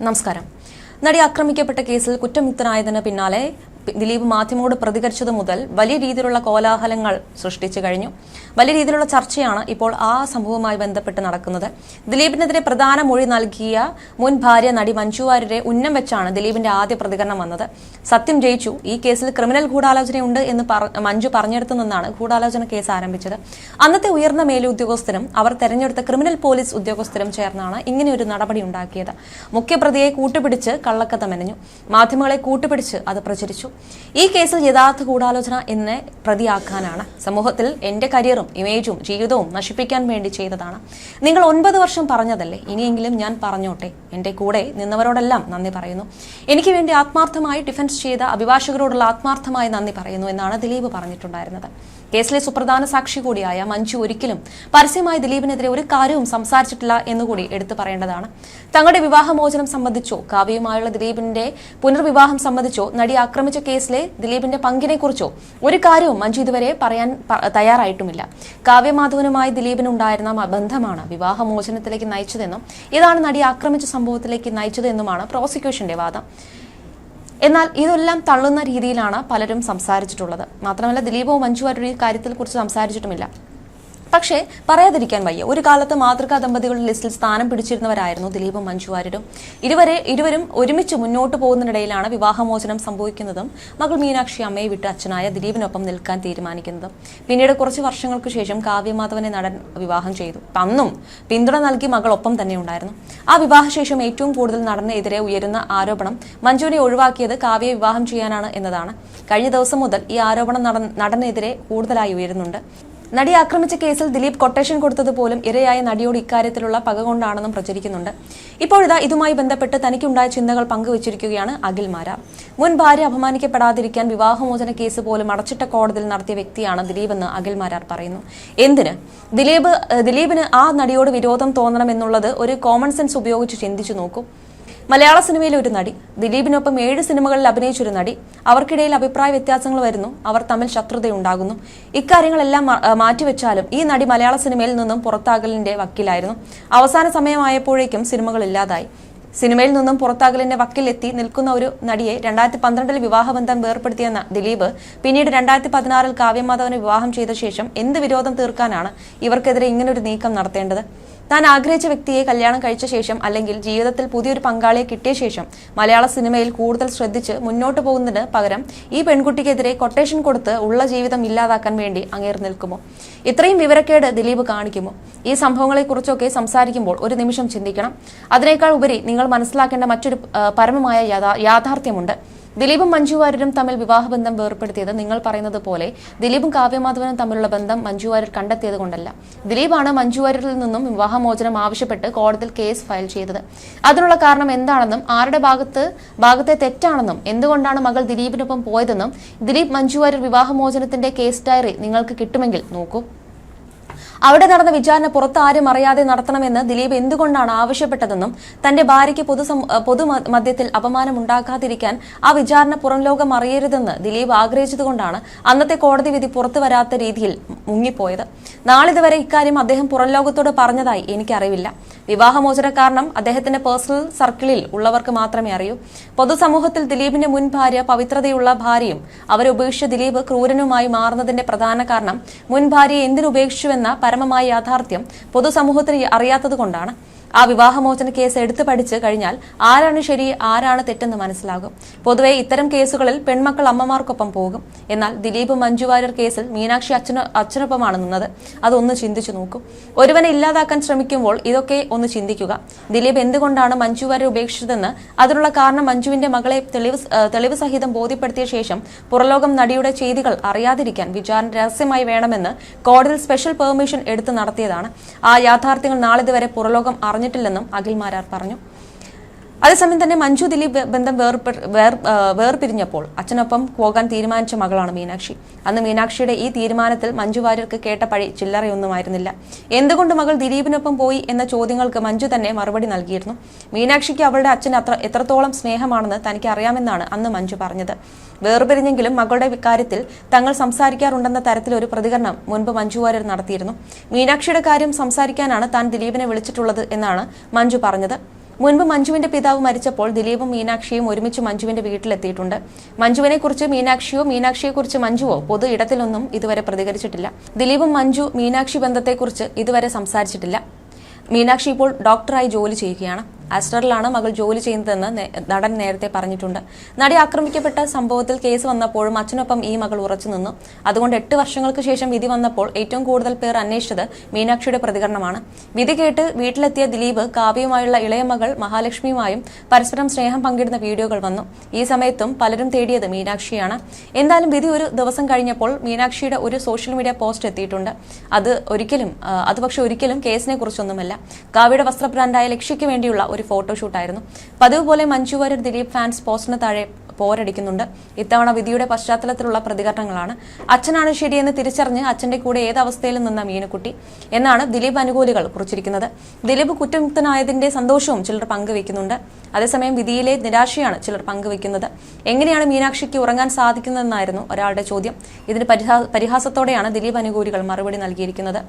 നമസ്കാരം. നടി ആക്രമിക്കപ്പെട്ട കേസിൽ കുറ്റമുക്തനായതിന് പിന്നാലെ ദിലീപ് മാധ്യമങ്ങളോട് പ്രതികരിച്ചത് മുതൽ വലിയ രീതിയിലുള്ള കോലാഹലങ്ങൾ സൃഷ്ടിച്ചു കഴിഞ്ഞു. വലിയ രീതിയിലുള്ള ചർച്ചയാണ് ഇപ്പോൾ ആ സംഭവവുമായി ബന്ധപ്പെട്ട് നടക്കുന്നത്. ദിലീപിനെതിരെ പ്രധാന മൊഴി നൽകിയ മുൻ ഭാര്യ നടി മഞ്ജു വാര്യരെ ഉന്നം വെച്ചാണ് ദിലീപിന്റെ ആദ്യ പ്രതികരണം വന്നത്. സത്യം ജയിച്ചു, ഈ കേസിൽ ക്രിമിനൽ ഗൂഢാലോചനയുണ്ട് എന്ന് മഞ്ജു പറഞ്ഞെടുത്തു നിന്നാണ് ഗൂഢാലോചന കേസ് ആരംഭിച്ചത്. അന്നത്തെ ഉയർന്ന മേലുദ്യോഗസ്ഥരും അവർ തെരഞ്ഞെടുത്ത ക്രിമിനൽ പോലീസ് ഉദ്യോഗസ്ഥരും ചേർന്നാണ് ഇങ്ങനെയൊരു നടപടി ഉണ്ടാക്കിയത്. മുഖ്യപ്രതിയെ കൂട്ടുപിടിച്ച് കള്ളക്കഥ മെനഞ്ഞു, മാധ്യമങ്ങളെ കൂട്ടുപിടിച്ച് അത് പ്രചരിച്ചു. ഈ കേസിൽ യഥാർത്ഥ ഗൂഢാലോചന എന്നെ പ്രതിയാക്കാനാണ്, സമൂഹത്തിൽ എന്റെ കരിയറും ഇമേജും ജീവിതവും നശിപ്പിക്കാൻ വേണ്ടി ചെയ്തതാണ്. നിങ്ങൾ 9 വർഷം പറഞ്ഞതല്ലേ, ഇനിയെങ്കിലും ഞാൻ പറഞ്ഞോട്ടെ. എന്റെ കൂടെ നിന്നവരോടെല്ലാം നന്ദി പറയുന്നു. എനിക്ക് വേണ്ടി ആത്മാർത്ഥമായി ഡിഫൻസ് ചെയ്ത അഭിഭാഷകരോടുള്ള ആത്മാർത്ഥമായി നന്ദി പറയുന്നു എന്നാണ് ദിലീപ് പറഞ്ഞിട്ടുണ്ടായിരുന്നത്. കേസിലെ സുപ്രധാന സാക്ഷി കൂടിയായ മഞ്ജു ഒരിക്കലും പരസ്യമായി ദിലീപിനെതിരെ ഒരു കാര്യവും സംസാരിച്ചിട്ടില്ല എന്നുകൂടി എടുത്തു പറയേണ്ടതാണ്. തങ്ങളുടെ വിവാഹമോചനം സംബന്ധിച്ചോ കാവ്യയുമായുള്ള ദിലീപിന്റെ പുനർവിവാഹം സംബന്ധിച്ചോ നടി ആക്രമിച്ച കേസിലെ ദിലീപിന്റെ പങ്കിനെക്കുറിച്ചോ ഒരു കാര്യവും മഞ്ജു ഇതുവരെ പറയാൻ തയ്യാറായിട്ടുമില്ല. കാവ്യമാധവനുമായി ദിലീപിനുണ്ടായിരുന്ന ബന്ധമാണ് വിവാഹമോചനത്തിലേക്ക് നയിച്ചതെന്നും ഇതാണ് നടി ആക്രമിച്ച സംഭവത്തിലേക്ക് നയിച്ചതെന്നുമാണ് പ്രോസിക്യൂഷന്റെ വാദം. എന്നാൽ ഇതെല്ലാം തള്ളുന്ന രീതിയിലാണ് പലരും സംസാരിച്ചിട്ടുള്ളത്. മാത്രമല്ല ദിലീപോ മഞ്ജു വാര്യരുടെ ഈ കാര്യത്തിൽ കുറിച്ച് സംസാരിച്ചിട്ടുമില്ല. പക്ഷേ പറയാതിരിക്കാൻ വയ്യ, ഒരു കാലത്ത് മാതൃകാ ദമ്പതികളുടെ ലിസ്റ്റിൽ സ്ഥാനം പിടിച്ചിരുന്നവരായിരുന്നു ദിലീപും മഞ്ജു വാര്യരും. ഇരുവരും ഒരുമിച്ച് മുന്നോട്ട് പോകുന്നതിനിടയിലാണ് വിവാഹമോചനം സംഭവിക്കുന്നതും മകൾ മീനാക്ഷി അമ്മയെ വിട്ട് അച്ഛനായ ദിലീപിനൊപ്പം നിൽക്കാൻ തീരുമാനിക്കുന്നതും. പിന്നീട് കുറച്ച് വർഷങ്ങൾക്ക് ശേഷം കാവ്യമാധവനെ നടൻ വിവാഹം ചെയ്തു. അന്നും പിന്തുണ നൽകി മകൾ ഒപ്പം തന്നെ ഉണ്ടായിരുന്നു. ആ വിവാഹശേഷം ഏറ്റവും കൂടുതൽ നടനെതിരെ ഉയരുന്ന ആരോപണം മഞ്ജുവിനെ ഒഴിവാക്കിയത് കാവ്യയെ വിവാഹം ചെയ്യാനാണ് എന്നതാണ്. കഴിഞ്ഞ ദിവസം മുതൽ ഈ ആരോപണം നടനെതിരെ കൂടുതലായി ഉയരുന്നുണ്ട്. നടി ആക്രമിച്ച കേസിൽ ദിലീപ് കൊട്ടേഷൻ കൊടുത്തത് പോലും ഇരയായ നടിയോട് ഇക്കാര്യത്തിലുള്ള പക കൊണ്ടാണെന്നും പ്രചരിക്കുന്നുണ്ട്. ഇപ്പോഴിതാ ഇതുമായി ബന്ധപ്പെട്ട് തനിക്കുണ്ടായ ചിന്തകൾ പങ്കുവച്ചിരിക്കുകയാണ് അഖിൽ മാരാർ. മുൻ ഭാര്യ അപമാനിക്കപ്പെടാതിരിക്കാൻ വിവാഹമോചന കേസ് പോലും അടച്ചിട്ട കോടതിയിൽ നടത്തിയ വ്യക്തിയാണ് ദിലീപ് എന്ന് അഖിൽ മാരാർ പറയുന്നു. എന്തിന് ദിലീപിന് ആ നടിയോട് വിരോധം തോന്നണമെന്നുള്ളത് ഒരു കോമൺ സെൻസ് ഉപയോഗിച്ച് ചിന്തിച്ചു നോക്കൂ. മലയാള സിനിമയിലെ ഒരു നടി, ദിലീപിനൊപ്പം 7 സിനിമകളിൽ അഭിനയിച്ചൊരു നടി, അവർക്കിടയിൽ അഭിപ്രായ വ്യത്യാസങ്ങൾ വരുന്നു, അവർ തമ്മിൽ ശത്രുതയുണ്ടാകുന്നു. ഇക്കാര്യങ്ങളെല്ലാം മാറ്റിവെച്ചാലും ഈ നടി മലയാള സിനിമയിൽ നിന്നും പുറത്താകലിന്റെ വക്കിലായിരുന്നു. അവസാന സമയമായപ്പോഴേക്കും സിനിമകൾ ഇല്ലാതായി. സിനിമയിൽ നിന്നും പുറത്താകലിന്റെ വക്കിലെത്തി നിൽക്കുന്ന ഒരു നടിയെ 2012 വിവാഹബന്ധം വേർപ്പെടുത്തിയ ദിലീപ് പിന്നീട് 2016 കാവ്യമാധവനെ വിവാഹം ചെയ്ത ശേഷം എന്ത് വിരോധം തീർക്കാനാണ് ഇവർക്കെതിരെ ഇങ്ങനൊരു നീക്കം നടത്തേണ്ടത്? താൻ ആഗ്രഹിച്ച വ്യക്തിയെ കല്യാണം കഴിച്ച ശേഷം അല്ലെങ്കിൽ ജീവിതത്തിൽ പുതിയൊരു പങ്കാളിയെ കിട്ടിയ ശേഷം മലയാള സിനിമയിൽ കൂടുതൽ ശ്രദ്ധിച്ച് മുന്നോട്ട് പോകുന്നതിന് പകരം ഈ പെൺകുട്ടിക്കെതിരെ കൊട്ടേഷൻ കൊടുത്ത് ഉള്ള ജീവിതം ഇല്ലാതാക്കാൻ വേണ്ടി അങ്ങേറി നിൽക്കുമോ? ഇത്രയും വിവരക്കേട് ദിലീപ് കാണിക്കുമോ? ഈ സംഭവങ്ങളെക്കുറിച്ചൊക്കെ സംസാരിക്കുമ്പോൾ ഒരു നിമിഷം ചിന്തിക്കണം. അതിനേക്കാൾ ഉപരി നിങ്ങൾ മനസ്സിലാക്കേണ്ട മറ്റൊരു പരമമായ യാഥാർത്ഥ്യമുണ്ട്. ദിലീപും മഞ്ജു വാര്യരും തമ്മിൽ വിവാഹബന്ധം വേർപ്പെടുത്തിയത് നിങ്ങൾ പറയുന്നത് പോലെ ദിലീപും കാവ്യമാധവനും തമ്മിലുള്ള ബന്ധം മഞ്ജു വാര്യർ കണ്ടെത്തിയത് കൊണ്ടല്ല. ദിലീപാണ് മഞ്ജു വാര്യരിൽ നിന്നും വിവാഹമോചനം ആവശ്യപ്പെട്ട് കോടതിയിൽ കേസ് ഫയൽ ചെയ്തത്. അതിനുള്ള കാരണം എന്താണെന്നും ആരുടെ ഭാഗത്തെ തെറ്റാണെന്നും എന്തുകൊണ്ടാണ് മകൾ ദിലീപിനൊപ്പം പോയതെന്നും ദിലീപ് മഞ്ജു വാര്യർ വിവാഹമോചനത്തിന്റെ കേസ് ഡയറി നിങ്ങൾക്ക് കിട്ടുമെങ്കിൽ നോക്കൂ. അവിടെ നടന്ന വിചാരണ പുറത്ത് ആരും അറിയാതെ നടത്തണമെന്ന് ദിലീപ് എന്തുകൊണ്ടാണ് ആവശ്യപ്പെട്ടതെന്നും തന്റെ ഭാര്യയ്ക്ക് പൊതുമധ്യത്തിൽ അപമാനം ഉണ്ടാക്കാതിരിക്കാൻ ആ വിചാരണ പുറം ലോകം അറിയരുതെന്ന് ദിലീപ് ആഗ്രഹിച്ചതുകൊണ്ടാണ് അന്നത്തെ കോടതി വിധി പുറത്തു വരാത്ത രീതിയിൽ മുങ്ങിപ്പോയത്. നാളിതുവരെ ഇക്കാര്യം അദ്ദേഹം പുറം ലോകത്തോട് പറഞ്ഞതായി എനിക്കറിവില്ല. വിവാഹമോചന കാരണം അദ്ദേഹത്തിന്റെ പേഴ്സണൽ സർക്കിളിൽ ഉള്ളവർക്ക് മാത്രമേ അറിയൂ. പൊതുസമൂഹത്തിൽ ദിലീപിന്റെ മുൻ ഭാര്യ പവിത്രതയുള്ള ഭാര്യയും അവരെ ഉപേക്ഷിച്ച ദിലീപ് ക്രൂരനുമായി മാറുന്നതിന്റെ പ്രധാന കാരണം മുൻ ഭാര്യയെ എന്തിനുപേക്ഷിച്ചുവെന്ന പരമമായ യാഥാർത്ഥ്യം പൊതുസമൂഹത്തിന് അറിയാത്തതുകൊണ്ടാണ്. ആ വിവാഹമോചന കേസ് എടുത്തു പഠിച്ചു കഴിഞ്ഞാൽ ആരാണ് ശരി ആരാണ് തെറ്റെന്ന് മനസ്സിലാകും. പൊതുവെ ഇത്തരം കേസുകളിൽ പെൺമക്കൾ അമ്മമാർക്കൊപ്പം പോകും. എന്നാൽ ദിലീപ് മഞ്ജു വാര്യർ കേസിൽ മീനാക്ഷി അച്ഛനൊപ്പമാണ് നിന്നത്. അതൊന്ന് ചിന്തിച്ചു നോക്കൂ. ഒരുവനെ ഇല്ലാതാക്കാൻ ശ്രമിക്കുമ്പോൾ ഇതൊക്കെ ഒന്ന് ചിന്തിക്കുക. ദിലീപ് എന്തുകൊണ്ടാണ് മഞ്ജു വാര്യർ ഉപേക്ഷിച്ചതെന്ന് അതിനുള്ള കാരണം മഞ്ജുവിന്റെ മകളെ തെളിവ് സഹിതം ബോധ്യപ്പെടുത്തിയ ശേഷം പുറലോകം നടിയുടെ ചെയ്തികൾ അറിയാതിരിക്കാൻ വിചാരണ രഹസ്യമായി വേണമെന്ന് കോടതിയിൽ സ്പെഷ്യൽ പെർമിഷൻ എടുത്ത് നടത്തിയതാണ്. ആ യാഥാർത്ഥ്യങ്ങൾ നാളിതുവരെ പുറലോകം ില്ലെന്നും അഖിൽ മാരാർ പറഞ്ഞു. അതേസമയം തന്നെ മഞ്ജു ദിലീപ് ബന്ധം വേർപിരിഞ്ഞപ്പോൾ അച്ഛനൊപ്പം പോകാൻ തീരുമാനിച്ച മകളാണ് മീനാക്ഷി. അന്ന് മീനാക്ഷിയുടെ ഈ തീരുമാനത്തിൽ മഞ്ജു വാര്യർക്ക് കേട്ട പഴി ചില്ലറയൊന്നുമായിരുന്നില്ല. എന്തുകൊണ്ട് മകൾ ദിലീപിനൊപ്പം പോയി എന്ന ചോദ്യങ്ങൾക്ക് മഞ്ജു തന്നെ മറുപടി നൽകിയിരുന്നു. മീനാക്ഷിക്ക് അവളുടെ അച്ഛൻ എത്രത്തോളം സ്നേഹമാണെന്ന് തനിക്ക് അറിയാമെന്നാണ് അന്ന് മഞ്ജു പറഞ്ഞത്. വേർപിരിഞ്ഞെങ്കിലും മകളുടെ കാര്യത്തിൽ തങ്ങൾ സംസാരിക്കാറുണ്ടെന്ന തരത്തിലൊരു പ്രതികരണം മുൻപ് മഞ്ജു വാര്യർ നടത്തിയിരുന്നു. മീനാക്ഷിയുടെ കാര്യം സംസാരിക്കാനാണ് താൻ ദിലീപിനെ വിളിച്ചിട്ടുള്ളത് എന്നാണ് മഞ്ജു പറഞ്ഞത്. മുൻപ് മഞ്ജുവിന്റെ പിതാവ് മരിച്ചപ്പോൾ ദിലീപും മീനാക്ഷിയും ഒരുമിച്ച് മഞ്ജുവിന്റെ വീട്ടിലെത്തിയിട്ടുണ്ട്. മഞ്ജുവിനെ കുറിച്ച് മീനാക്ഷിയോ മീനാക്ഷിയെക്കുറിച്ച് മഞ്ജുവോ പൊതു ഇടത്തിലൊന്നും ഇതുവരെ പ്രതികരിച്ചിട്ടില്ല. ദിലീപും മഞ്ജു മീനാക്ഷി ബന്ധത്തെക്കുറിച്ച് ഇതുവരെ സംസാരിച്ചിട്ടില്ല. മീനാക്ഷി ഇപ്പോൾ ഡോക്ടറായി ജോലി ചെയ്യുകയാണ്. ആസ്റ്ററിലാണ് മകൾ ജോലി ചെയ്യുന്നതെന്ന് നടൻ നേരത്തെ പറഞ്ഞിട്ടുണ്ട്. നടി ആക്രമിക്കപ്പെട്ട സംഭവത്തിൽ കേസ് വന്നപ്പോഴും അച്ഛനൊപ്പം ഈ മകൾ ഉറച്ചു നിന്നു. അതുകൊണ്ട് 8 വർഷങ്ങൾക്ക് ശേഷം വിധി വന്നപ്പോൾ ഏറ്റവും കൂടുതൽ പേർ അന്വേഷിച്ചത് മീനാക്ഷിയുടെ പ്രതികരണമാണ്. വിധി കേട്ട് വീട്ടിലെത്തിയ ദിലീപ് കാവ്യയുമായുള്ള ഇളയ മകൾ മഹാലക്ഷ്മിയുമായും പരസ്പരം സ്നേഹം പങ്കിടുന്ന വീഡിയോകൾ വന്നു. ഈ സമയത്തും പലരും തേടിയത് മീനാക്ഷിയാണ്. എന്തായാലും വിധി ഒരു ദിവസം കഴിഞ്ഞപ്പോൾ മീനാക്ഷിയുടെ ഒരു സോഷ്യൽ മീഡിയ പോസ്റ്റ് എത്തിയിട്ടുണ്ട്. അത് പക്ഷെ ഒരിക്കലും കേസിനെ കുറിച്ചൊന്നുമല്ല. കാവ്യയുടെ വസ്ത്ര ബ്രാൻഡായ ലക്ഷ്യയ്ക്ക് വേണ്ടിയുള്ള ഒരു ഫോട്ടോഷൂട്ടായിരുന്നു. പതിവ് പോലെ മഞ്ജു വാര്യർ ദിലീപ് ഫാൻസ് പോസ്റ്റിന് താഴെ പോരടിക്കുന്നുണ്ട്. ഇത്തവണ വിധിയുടെ പശ്ചാത്തലത്തിലുള്ള പ്രതികരണങ്ങളാണ്. അച്ഛനാണ് ശരിയെന്ന് തിരിച്ചറിഞ്ഞ് അച്ഛന്റെ കൂടെ ഏതവസ്ഥയിലും നിന്ന മീനുക്കുട്ടി എന്നാണ് ദിലീപ് അനുകൂലികൾ കുറിച്ചിരിക്കുന്നത്. ദിലീപ് കുറ്റമുക്തനായതിന്റെ സന്തോഷവും ചിലർ പങ്കുവെക്കുന്നുണ്ട്. അതേസമയം വിധിയിലെ നിരാശയാണ് ചിലർ പങ്കുവെക്കുന്നത്. എങ്ങനെയാണ് മീനാക്ഷിക്ക് ഉറങ്ങാൻ സാധിക്കുന്നതെന്നായിരുന്നു ഒരാളുടെ ചോദ്യം. ഇതിന് പരിഹാസത്തോടെയാണ് ദിലീപ് അനുകൂലികൾ മറുപടി നൽകിയിരിക്കുന്നത്.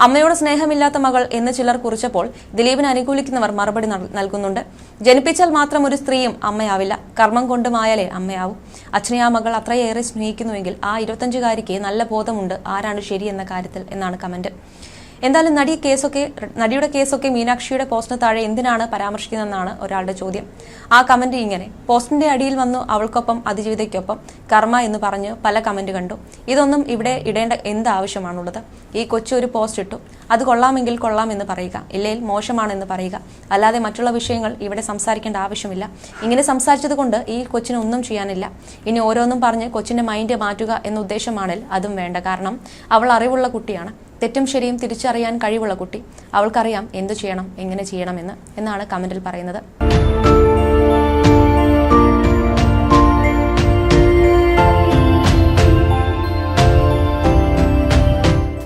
അമ്മയോട് സ്നേഹമില്ലാത്ത മകൾ എന്ന് ചിലർ കുറിച്ചപ്പോൾ ദിലീപിനെ അനുകൂലിക്കുന്നവർ മറുപടി നൽകുന്നുണ്ട്. ജനിപ്പിച്ചാൽ മാത്രം ഒരു സ്ത്രീയും അമ്മയാവില്ല, കർമ്മം കൊണ്ടുമായാലേ അമ്മയാവും. അച്ഛനെ ആ മകൾ അത്രയേറെ സ്നേഹിക്കുന്നുവെങ്കിൽ ആ 25-കാരിക്ക് നല്ല ബോധമുണ്ട് ആരാണ് ശരി എന്ന കാര്യത്തിൽ എന്നാണ് കമന്റ്. എന്തായാലും നടിയുടെ കേസൊക്കെ മീനാക്ഷിയുടെ പോസ്റ്റിന് താഴെ എന്തിനാണ് പരാമർശിക്കുന്നതെന്നാണ് ഒരാളുടെ ചോദ്യം. ആ കമന്റ് ഇങ്ങനെ: പോസ്റ്റിന്റെ അടിയിൽ വന്നു അവൾക്കൊപ്പം അതിജീവിതയ്ക്കൊപ്പം കർമ്മ എന്ന് പറഞ്ഞ് പല കമന്റ് കണ്ടു. ഇതൊന്നും ഇവിടെ ഇടേണ്ട എന്ത് ആവശ്യമാണുള്ളത്? ഈ കൊച്ചു ഒരു പോസ്റ്റ് ഇട്ടു, അത് കൊള്ളാമെങ്കിൽ കൊള്ളാം എന്ന് പറയുക, ഇല്ലെങ്കിൽ മോശമാണെന്ന് പറയുക, അല്ലാതെ മറ്റുള്ള വിഷയങ്ങൾ ഇവിടെ സംസാരിക്കേണ്ട ആവശ്യമില്ല. ഇങ്ങനെ സംസാരിച്ചത് കൊണ്ട് ഈ കൊച്ചിന് ഒന്നും ചെയ്യാനില്ല. ഇനി ഓരോന്നും പറഞ്ഞ് കൊച്ചിന്റെ മൈൻഡ് മാറ്റുക എന്ന ഉദ്ദേശമാണെങ്കിൽ അതും വേണ്ട. കാരണം അവൾ അറിവുള്ള കുട്ടിയാണ്. തെറ്റും ശരിയും തിരിച്ചറിയാൻ കഴിവുള്ള കുട്ടി. അവൾക്കറിയാം എന്തു ചെയ്യണം, എങ്ങനെ ചെയ്യണമെന്ന് എന്നാണ് കമന്റിൽ പറയുന്നത്.